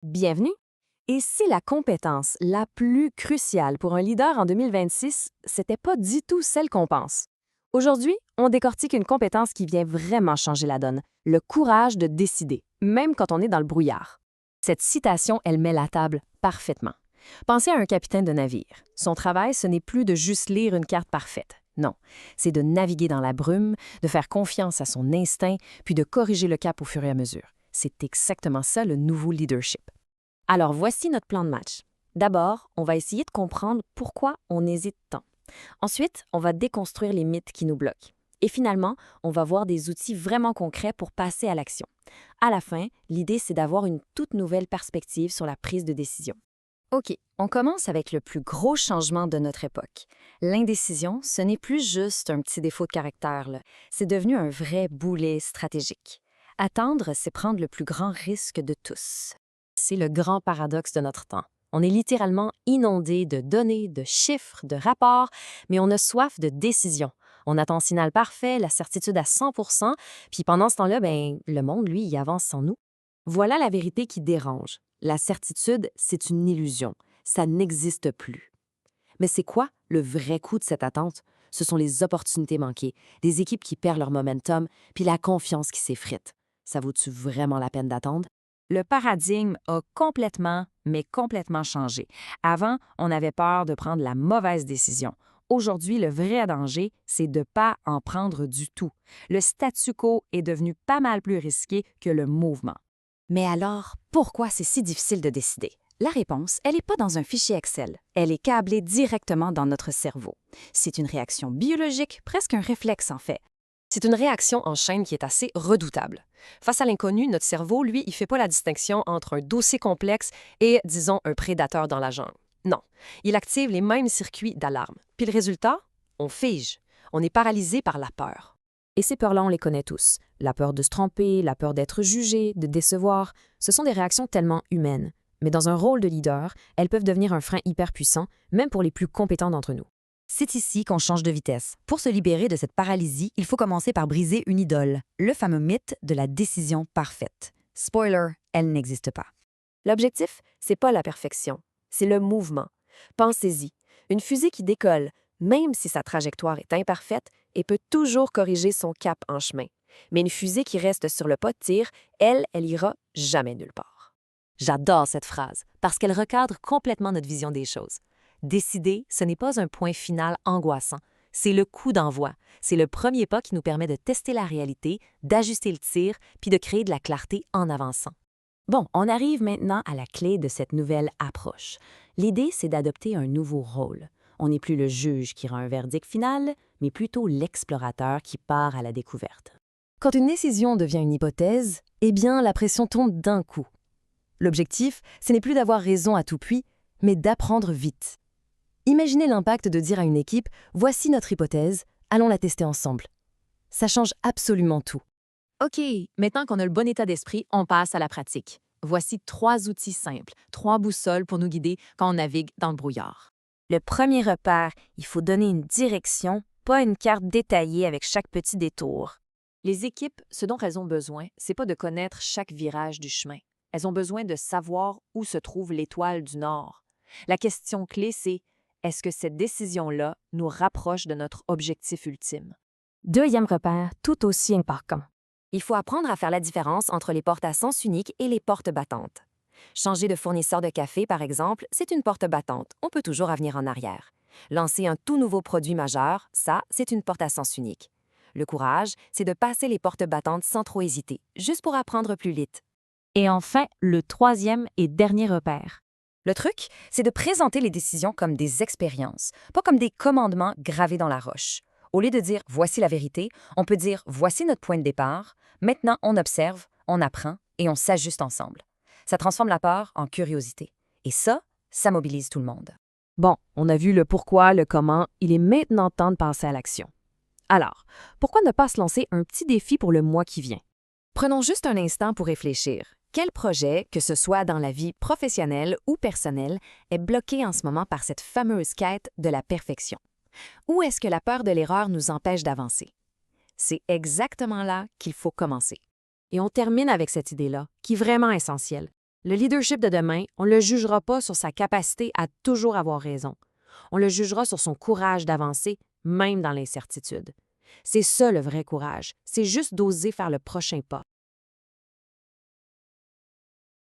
Bienvenue! Et si la compétence la plus cruciale pour un leader en 2026, c'était pas du tout celle qu'on pense? Aujourd'hui, on décortique une compétence qui vient vraiment changer la donne, le courage de décider, même quand on est dans le brouillard. Cette citation, elle met la table parfaitement. Pensez à un capitaine de navire. Son travail, ce n'est plus de juste lire une carte parfaite. Non, c'est de naviguer dans la brume, de faire confiance à son instinct, puis de corriger le cap au fur et à mesure. C'est exactement ça le nouveau leadership. Alors voici notre plan de match. D'abord, on va essayer de comprendre pourquoi on hésite tant. Ensuite, on va déconstruire les mythes qui nous bloquent. Et finalement, on va voir des outils vraiment concrets pour passer à l'action. À la fin, l'idée, c'est d'avoir une toute nouvelle perspective sur la prise de décision. OK, on commence avec le plus gros changement de notre époque. L'indécision, ce n'est plus juste un petit défaut de caractère, là. C'est devenu un vrai boulet stratégique. Attendre, c'est prendre le plus grand risque de tous. C'est le grand paradoxe de notre temps. On est littéralement inondé de données, de chiffres, de rapports, mais on a soif de décision. On attend le signal parfait, la certitude à 100 puis pendant ce temps-là, le monde, lui, il avance sans nous. Voilà la vérité qui dérange. La certitude, c'est une illusion. Ça n'existe plus. Mais c'est quoi le vrai coût de cette attente? Ce sont les opportunités manquées, des équipes qui perdent leur momentum, puis la confiance qui s'effrite. Ça vaut-tu vraiment la peine d'attendre? Le paradigme a complètement, mais complètement changé. Avant, on avait peur de prendre la mauvaise décision. Aujourd'hui, le vrai danger, c'est de ne pas en prendre du tout. Le statu quo est devenu pas mal plus risqué que le mouvement. Mais alors, pourquoi c'est si difficile de décider? La réponse, elle n'est pas dans un fichier Excel. Elle est câblée directement dans notre cerveau. C'est une réaction biologique, presque un réflexe en fait. C'est une réaction en chaîne qui est assez redoutable. Face à l'inconnu, notre cerveau, lui, il fait pas la distinction entre un dossier complexe et, disons, un prédateur dans la jungle. Non, il active les mêmes circuits d'alarme. Puis le résultat? On fige. On est paralysé par la peur. Et ces peurs-là, on les connaît tous. La peur de se tromper, la peur d'être jugé, de décevoir. Ce sont des réactions tellement humaines. Mais dans un rôle de leader, elles peuvent devenir un frein hyper puissant, même pour les plus compétents d'entre nous. C'est ici qu'on change de vitesse. Pour se libérer de cette paralysie, il faut commencer par briser une idole, le fameux mythe de la décision parfaite. Spoiler, elle n'existe pas. L'objectif, c'est pas la perfection, c'est le mouvement. Pensez-y, une fusée qui décolle, même si sa trajectoire est imparfaite, et peut toujours corriger son cap en chemin. Mais une fusée qui reste sur le pas de tir, elle ira jamais nulle part. J'adore cette phrase, parce qu'elle recadre complètement notre vision des choses. Décider, ce n'est pas un point final angoissant. C'est le coup d'envoi. C'est le premier pas qui nous permet de tester la réalité, d'ajuster le tir, puis de créer de la clarté en avançant. Bon, on arrive maintenant à la clé de cette nouvelle approche. L'idée, c'est d'adopter un nouveau rôle. On n'est plus le juge qui rend un verdict final, mais plutôt l'explorateur qui part à la découverte. Quand une décision devient une hypothèse, eh bien, la pression tombe d'un coup. L'objectif, ce n'est plus d'avoir raison à tout prix, mais d'apprendre vite. Imaginez l'impact de dire à une équipe « Voici notre hypothèse, allons la tester ensemble ». Ça change absolument tout. OK, maintenant qu'on a le bon état d'esprit, on passe à la pratique. Voici 3 outils simples, 3 boussoles pour nous guider quand on navigue dans le brouillard. Le premier repère, il faut donner une direction, pas une carte détaillée avec chaque petit détour. Les équipes, ce dont elles ont besoin, c'est pas de connaître chaque virage du chemin. Elles ont besoin de savoir où se trouve l'étoile du Nord. La question clé, c'est est-ce que cette décision-là nous rapproche de notre objectif ultime? Deuxième repère, tout aussi important. Il faut apprendre à faire la différence entre les portes à sens unique et les portes battantes. Changer de fournisseur de café, par exemple, c'est une porte battante. On peut toujours revenir en arrière. Lancer un tout nouveau produit majeur, ça, c'est une porte à sens unique. Le courage, c'est de passer les portes battantes sans trop hésiter, juste pour apprendre plus vite. Et enfin, le troisième et dernier repère. Le truc, c'est de présenter les décisions comme des expériences, pas comme des commandements gravés dans la roche. Au lieu de dire « voici la vérité », on peut dire « voici notre point de départ », maintenant on observe, on apprend et on s'ajuste ensemble. Ça transforme la peur en curiosité. Et ça mobilise tout le monde. Bon, on a vu le pourquoi, le comment, il est maintenant temps de passer à l'action. Alors, pourquoi ne pas se lancer un petit défi pour le mois qui vient? Prenons juste un instant pour réfléchir. Quel projet, que ce soit dans la vie professionnelle ou personnelle, est bloqué en ce moment par cette fameuse quête de la perfection? Où est-ce que la peur de l'erreur nous empêche d'avancer? C'est exactement là qu'il faut commencer. Et on termine avec cette idée-là, qui est vraiment essentielle. Le leadership de demain, on ne le jugera pas sur sa capacité à toujours avoir raison. On le jugera sur son courage d'avancer, même dans l'incertitude. C'est ça le vrai courage, c'est juste d'oser faire le prochain pas.